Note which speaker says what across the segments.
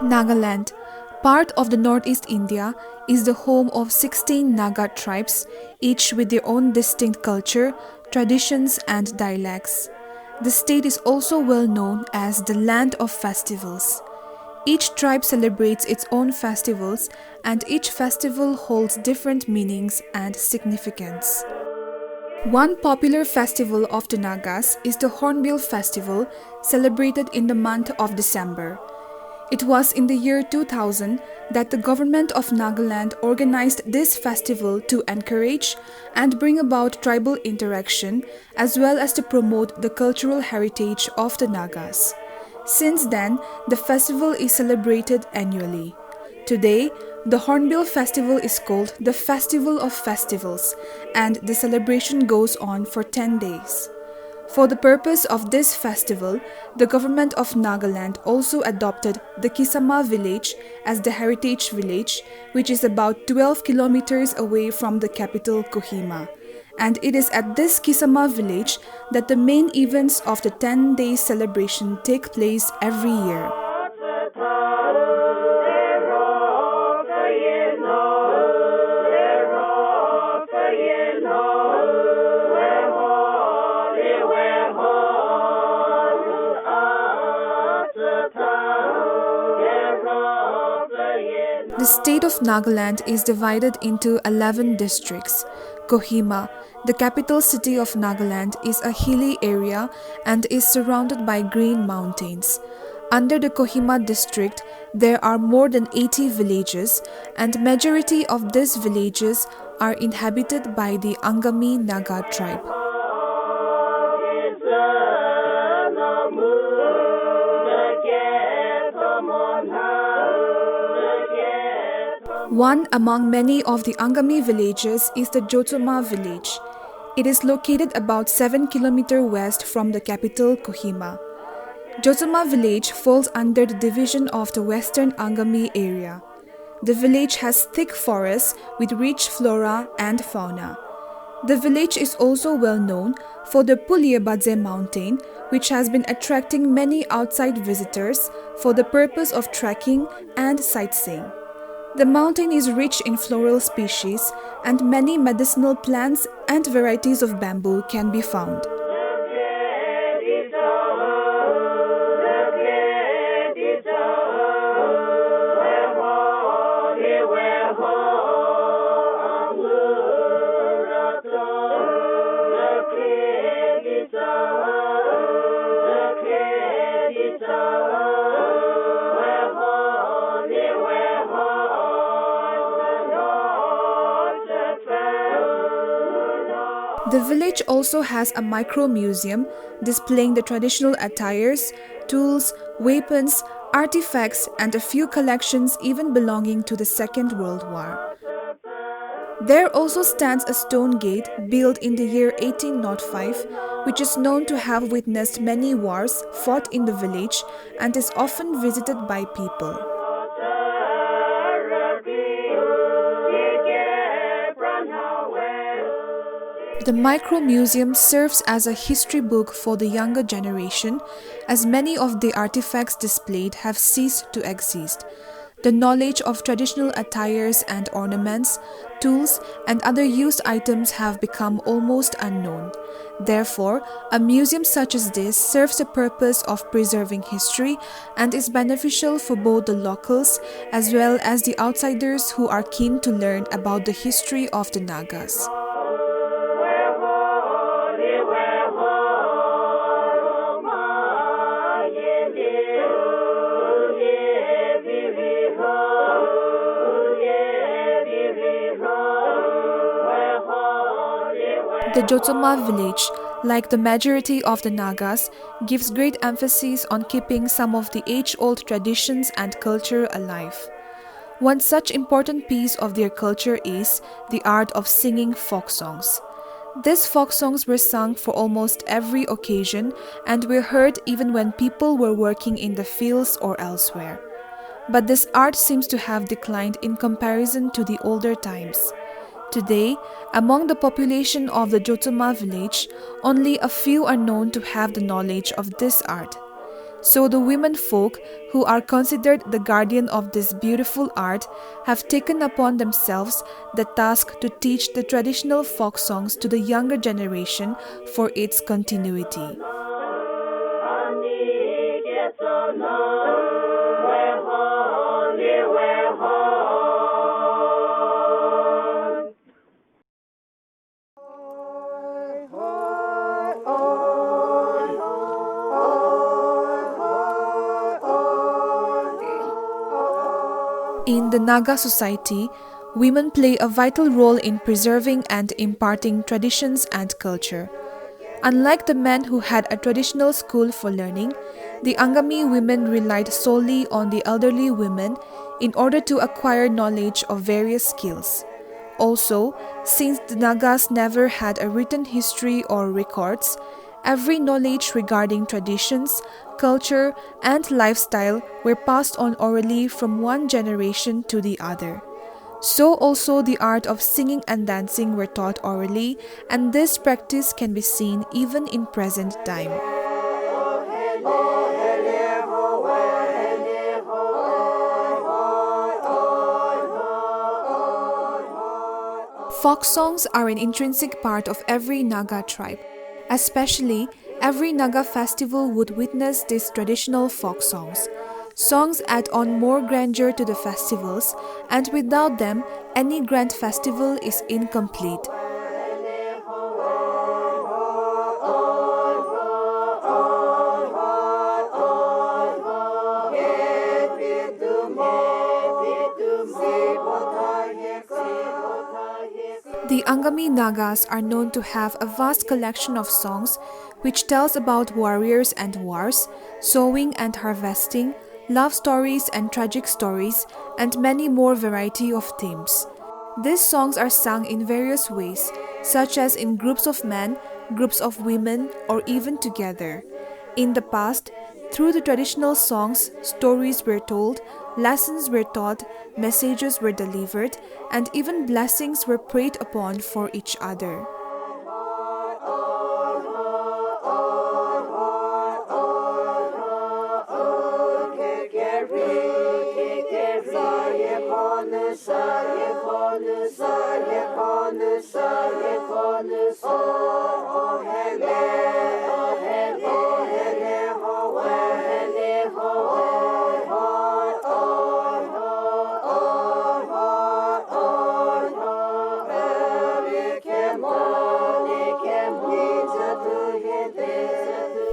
Speaker 1: Nagaland, part of the Northeast India, is the home of 16 Naga tribes, each with their own distinct culture, traditions and dialects. The state is also well known as the Land of Festivals. Each tribe celebrates its own festivals, and each festival holds different meanings and significance. One popular festival of the Nagas is the Hornbill Festival, celebrated in the month of December. It was in the year 2000 that the government of Nagaland organized this festival to encourage and bring about tribal interaction as well as to promote the cultural heritage of the Nagas. Since then, the festival is celebrated annually. Today, the Hornbill Festival is called the Festival of Festivals, and the celebration goes on for 10 days. For the purpose of this festival, the government of Nagaland also adopted the Kisama village as the heritage village, which is about 12 kilometers away from the capital Kohima. And it is at this Kisama village that the main events of the 10-day celebration take place every year. The state of Nagaland is divided into 11 districts. Kohima, the capital city of Nagaland, is a hilly area and is surrounded by green mountains. Under the Kohima district, there are more than 80 villages, and majority of these villages are inhabited by the Angami Naga tribe. One among many of the Angami villages is the Jotoma village. It is located about 7 km west from the capital Kohima. Jotoma village falls under the division of the Western Angami area. The village has thick forests with rich flora and fauna. The village is also well known for the Puliebadze mountain, which has been attracting many outside visitors for the purpose of trekking and sightseeing. The mountain is rich in floral species, and many medicinal plants and varieties of bamboo can be found. The village also has a micro-museum displaying the traditional attires, tools, weapons, artifacts, and a few collections even belonging to the Second World War. There also stands a stone gate built in the year 1805, which is known to have witnessed many wars fought in the village and is often visited by people. The micro-museum serves as a history book for the younger generation, as many of the artifacts displayed have ceased to exist. The knowledge of traditional attires and ornaments, tools, and other used items have become almost unknown. Therefore, a museum such as this serves the purpose of preserving history and is beneficial for both the locals as well as the outsiders who are keen to learn about the history of the Nagas. The Jotoma village, like the majority of the Nagas, gives great emphasis on keeping some of the age-old traditions and culture alive. One such important piece of their culture is the art of singing folk songs. These folk songs were sung for almost every occasion and were heard even when people were working in the fields or elsewhere. But this art seems to have declined in comparison to the older times. Today, among the population of the Jotoma village, only a few are known to have the knowledge of this art. So the women folk, who are considered the guardian of this beautiful art, have taken upon themselves the task to teach the traditional folk songs to the younger generation for its continuity. In the Naga society, women play a vital role in preserving and imparting traditions and culture. Unlike the men who had a traditional school for learning, the Angami women relied solely on the elderly women in order to acquire knowledge of various skills. Also, since the Nagas never had a written history or records, every knowledge regarding traditions, culture, and lifestyle were passed on orally from one generation to the other. So also the art of singing and dancing were taught orally, and this practice can be seen even in present time. Folk songs are an intrinsic part of every Naga tribe. Especially, every Naga festival would witness these traditional folk songs. Songs add on more grandeur to the festivals, and without them, any grand festival is incomplete. The Angami Nagas are known to have a vast collection of songs which tells about warriors and wars, sowing and harvesting, love stories and tragic stories, and many more variety of themes. These songs are sung in various ways, such as in groups of men, groups of women, or even together. In the past, through the traditional songs, stories were told, lessons were taught, messages were delivered, and even blessings were prayed upon for each other.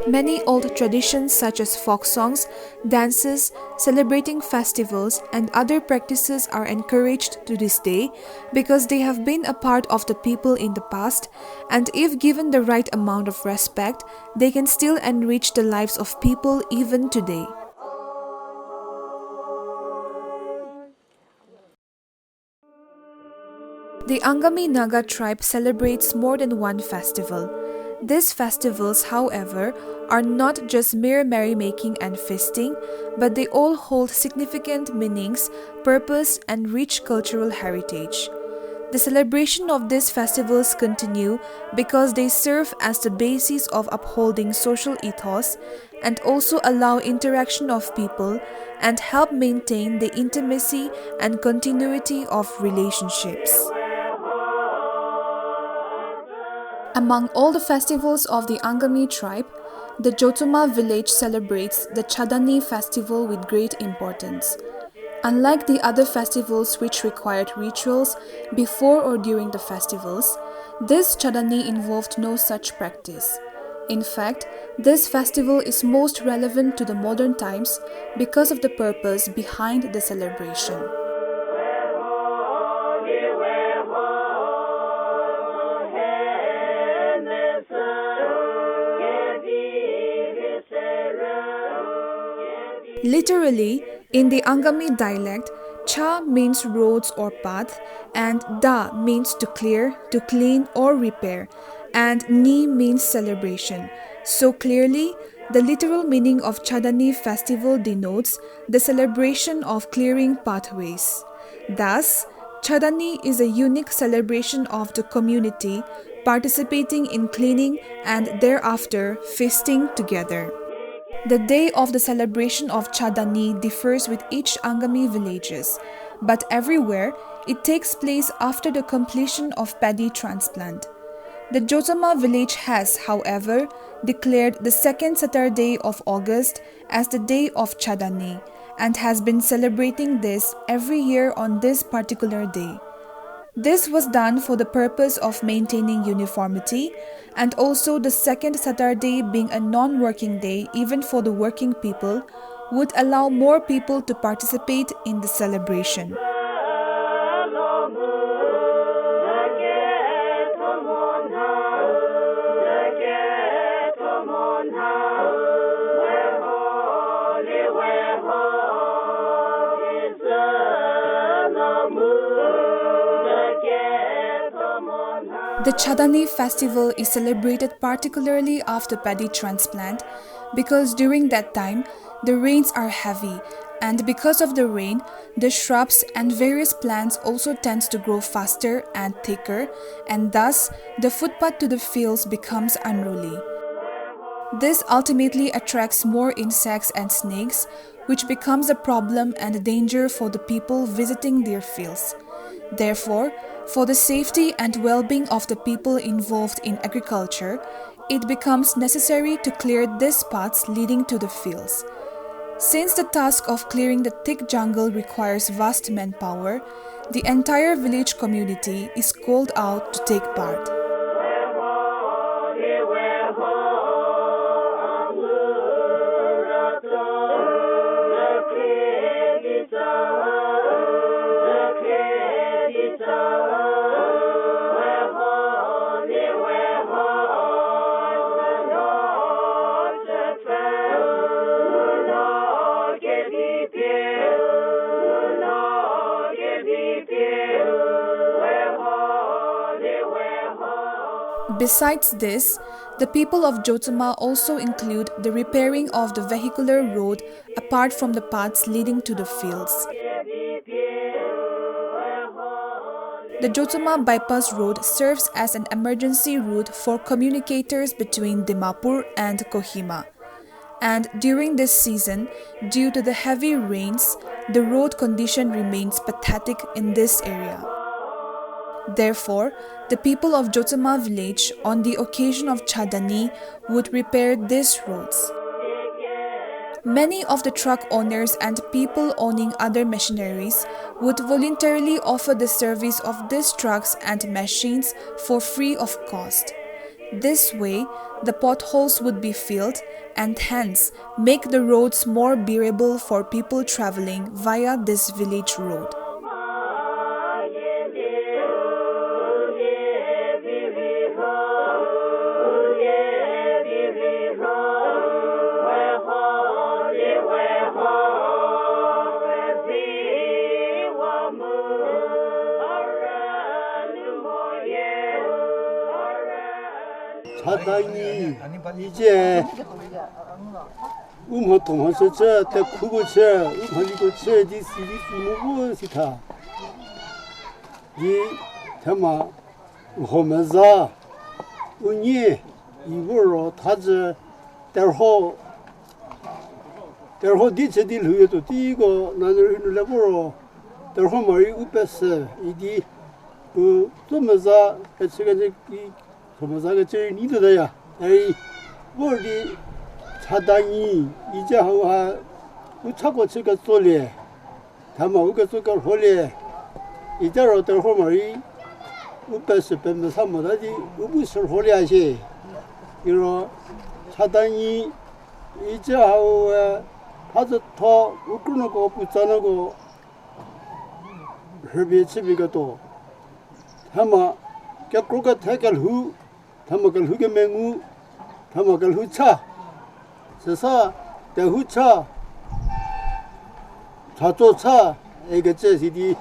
Speaker 1: Many old traditions such as folk songs, dances, celebrating festivals, and other practices are encouraged to this day because they have been a part of the people in the past, and if given the right amount of respect, they can still enrich the lives of people even today. The Angami Naga tribe celebrates more than one festival. These festivals, however, are not just mere merrymaking and feasting, but they all hold significant meanings, purpose, and rich cultural heritage. The celebration of these festivals continue because they serve as the basis of upholding social ethos and also allow interaction of people and help maintain the intimacy and continuity of relationships. Among all the festivals of the Angami tribe, the Jotuma village celebrates the Chada Nyi festival with great importance. Unlike the other festivals which required rituals before or during the festivals, this Chada Nyi involved no such practice. In fact, this festival is most relevant to the modern times because of the purpose behind the celebration. Literally, in the Angami dialect, Cha means roads or path, and Da means to clear, to clean or repair, and Ni means celebration. So clearly, the literal meaning of Chada Nyi festival denotes the celebration of clearing pathways. Thus, Chada Nyi is a unique celebration of the community participating in cleaning and thereafter feasting together. The day of the celebration of Chada Nyi differs with each Angami villages, but everywhere it takes place after the completion of paddy transplant. The Jotama village has, however, declared the second Saturday of August as the day of Chada Nyi and has been celebrating this every year on this particular day. This was done for the purpose of maintaining uniformity and also the second Saturday being a non-working day even for the working people would allow more people to participate in the celebration. The Chada Nyi festival is celebrated particularly after paddy transplant because during that time the rains are heavy, and because of the rain the shrubs and various plants also tend to grow faster and thicker, and thus the footpath to the fields becomes unruly. This ultimately attracts more insects and snakes, which becomes a problem and a danger for the people visiting their fields. Therefore, for the safety and well-being of the people involved in agriculture, it becomes necessary to clear these paths leading to the fields. Since the task of clearing the thick jungle requires vast manpower, the entire village community is called out to take part. Besides this, the people of Jotama also include the repairing of the vehicular road apart from the paths leading to the fields. The Jotama bypass road serves as an emergency route for communicators between Dimapur and Kohima. And during this season, due to the heavy rains, the road condition remains pathetic in this area. Therefore, the people of Jotama village on the occasion of Chada Nyi would repair these roads. Many of the truck owners and people owning other machineries would voluntarily offer the service of these trucks and machines for free of cost. This way, the potholes would be filled and hence make the roads more bearable for people traveling via this village road.
Speaker 2: Chada Nyi 이제 동화서체 대쿠고체 umhali고체 디시디 무고시타 이 테마 호메자 운이 이거로 다즈 Therefor 디체디 루에도 디고 나는 레버로 Therefor 머리 우베스 이디 그 좀자 같이가 이 소모사가 제일 니도다야. 에이 월디 Chada Nyi 이제 하고 우차고 치가 쏠래. 담아 우가 쏠걸 홀래. 이제로 Therefor 머리 우베스 뱀도 삼모다지 우부스 홀래하시. 이로 Chada Nyi 이제 하고 가서 더 웃고는 붙자는 herbi치비가 또 담아 격고가 태kel 후 담아갈 후게 맹우 담아갈 후차 그래서 대후차 자조차 이게제 시디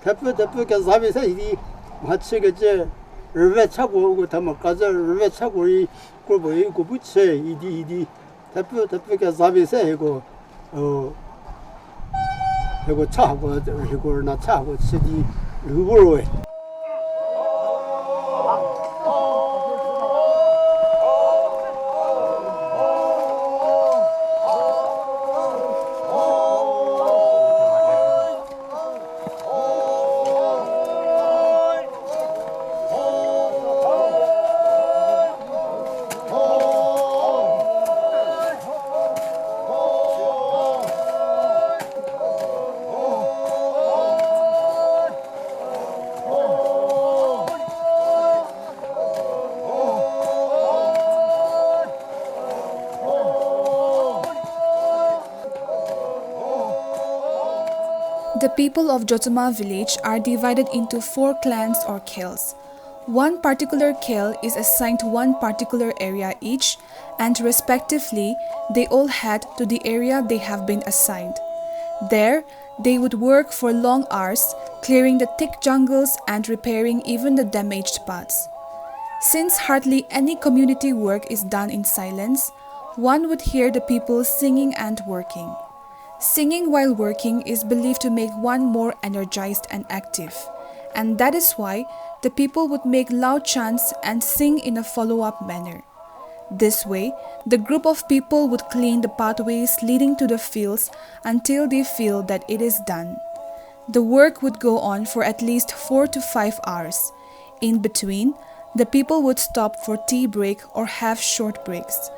Speaker 2: 대표가 사비사 이디 마치게제 르베 차고 오고 담아가자 르베 차고 이 꼴보이 고부체 이디 대표가 사비사 이거 이거 차고 이거 나 차고 시디 루보로에
Speaker 1: people of Jotama village are divided into 4 clans or khels. One particular khel is assigned to one particular area each, and respectively, they all head to the area they have been assigned. There, they would work for long hours, clearing the thick jungles and repairing even the damaged paths. Since hardly any community work is done in silence, one would hear the people singing and working. Singing while working is believed to make one more energized and active, and that is why the people would make loud chants and sing in a follow-up manner. This way, the group of people would clean the pathways leading to the fields until they feel that it is done. The work would go on for at least 4 to 5 hours. In between, the people would stop for tea break or have short breaks.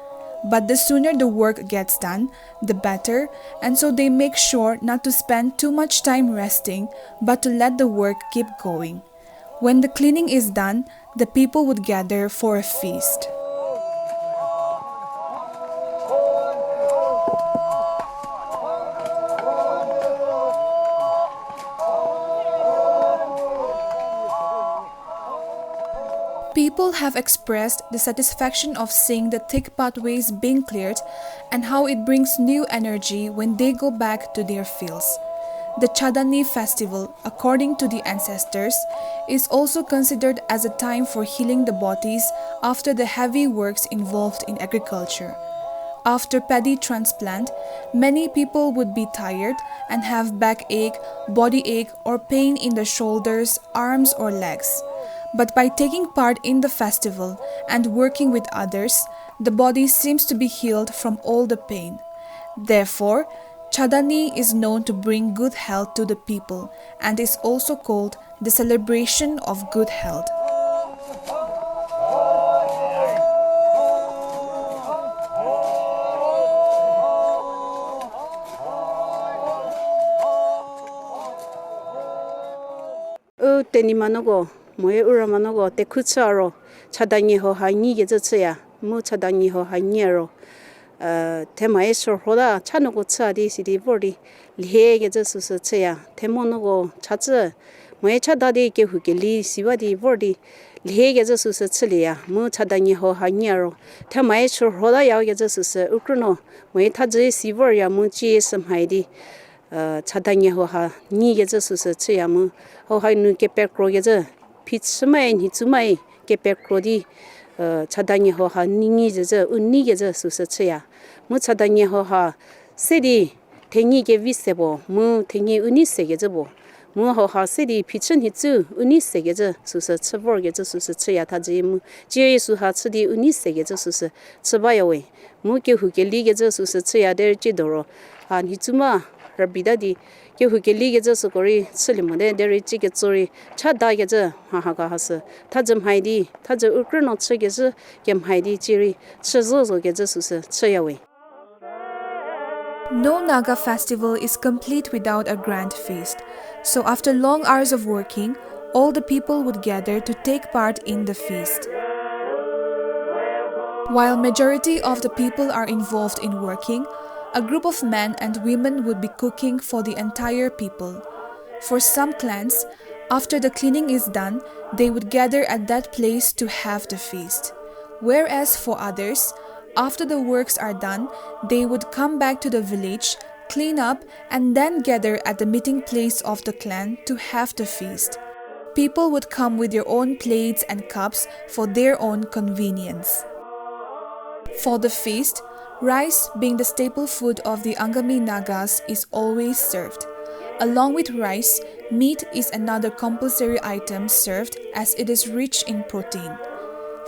Speaker 1: But the sooner the work gets done, the better, and so they make sure not to spend too much time resting, but to let the work keep going. When the cleaning is done, the people would gather for a feast. People have expressed the satisfaction of seeing the thick pathways being cleared and how it brings new energy when they go back to their fields. The Chada Nyi festival, according to the ancestors, is also considered as a time for healing the bodies after the heavy works involved in agriculture. After paddy transplant, many people would be tired and have backache, body ache, or pain in the shoulders, arms, or legs. But by taking part in the festival and working with others, the body seems to be healed from all the pain. Therefore, Chada Nyi is known to bring good health to the people and is also called the celebration of good health.
Speaker 3: Tenimanogo, moe uramanogo, te kutsaro, Chada Nyi ho ha nyi ge zetsya, mu Chada Nyi ho ha nyero. Te maestro hoda, chanogo tsadi sidi vordi, lihe ge zetsu tsya, te monogo chatze, moe Chada de ge huge li siwadi vordi, lihe ge zetsu tsya, mu Chada Nyi ho ha nyero. Te maestro hoda yao ge zetsu ukruno, moe taze sivorya mu ji samhaidi. Chada Nyi ho ha nyi ge zetsu tsya mu. Ho ha nu ke pekro ge ze pitsmai ni tsumai ke pekro di Chada Nyi ho ha ni ge ze unni ge ze su se tsya mu Chada Nyi ho ha sedi tengi ge visebo mu tengi uni se ge ze bo mu ho ha sedi pitchen hi zu uni se ge ze su se tsvor ge ze su se tsya ta ji mu ji su ha tsdi uni se ge ze su se tsba yo we mu ke hu ke li ge ze su se tsya der ji doro ha ni tsuma rabida di ke hu ke li ge ze su kori tslim de der ji ge zori Chada ge ze ha ha ga ha se ta zem hai di ta ze ukro tse ge ze kem hai di jiri tse zo ge ze su se tsya we.
Speaker 1: No Naga festival is complete without a grand feast, so after long hours of working, all the people would gather to take part in the feast. While majority of the people are involved in working, a group of men and women would be cooking for the entire people. For some clans, after the cleaning is done, they would gather at that place to have the feast. Whereas for others, after the works are done, they would come back to the village, clean up, and then gather at the meeting place of the clan to have the feast. People would come with their own plates and cups for their own convenience. For the feast, rice, being the staple food of the Angami Nagas, is always served. Along with rice, meat is another compulsory item served as it is rich in protein.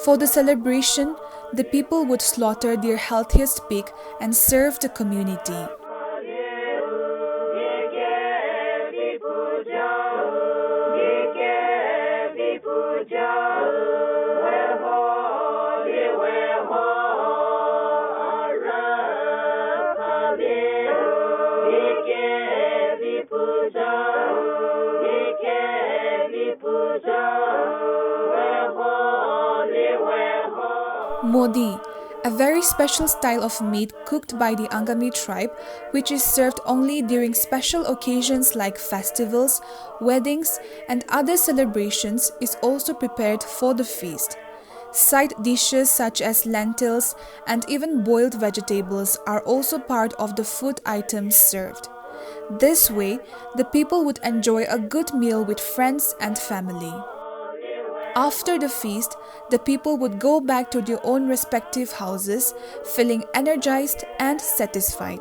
Speaker 1: For the celebration, the people would slaughter their healthiest pig and serve the community. Modi, a very special style of meat cooked by the Angami tribe, which is served only during special occasions like festivals, weddings, and other celebrations, is also prepared for the feast. Side dishes such as lentils and even boiled vegetables are also part of the food items served. This way, the people would enjoy a good meal with friends and family. After the feast, the people would go back to their own respective houses, feeling energized and satisfied.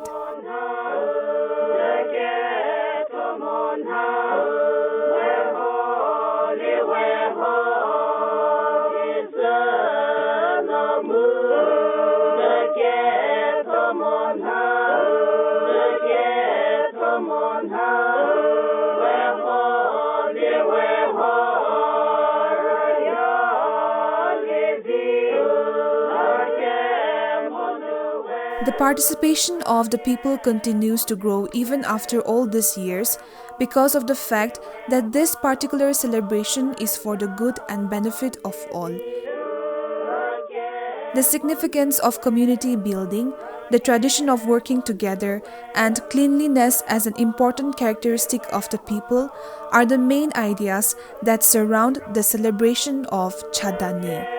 Speaker 1: The participation of the people continues to grow even after all these years because of the fact that this particular celebration is for the good and benefit of all. The significance of community building, the tradition of working together, and cleanliness as an important characteristic of the people are the main ideas that surround the celebration of Chada Nyi.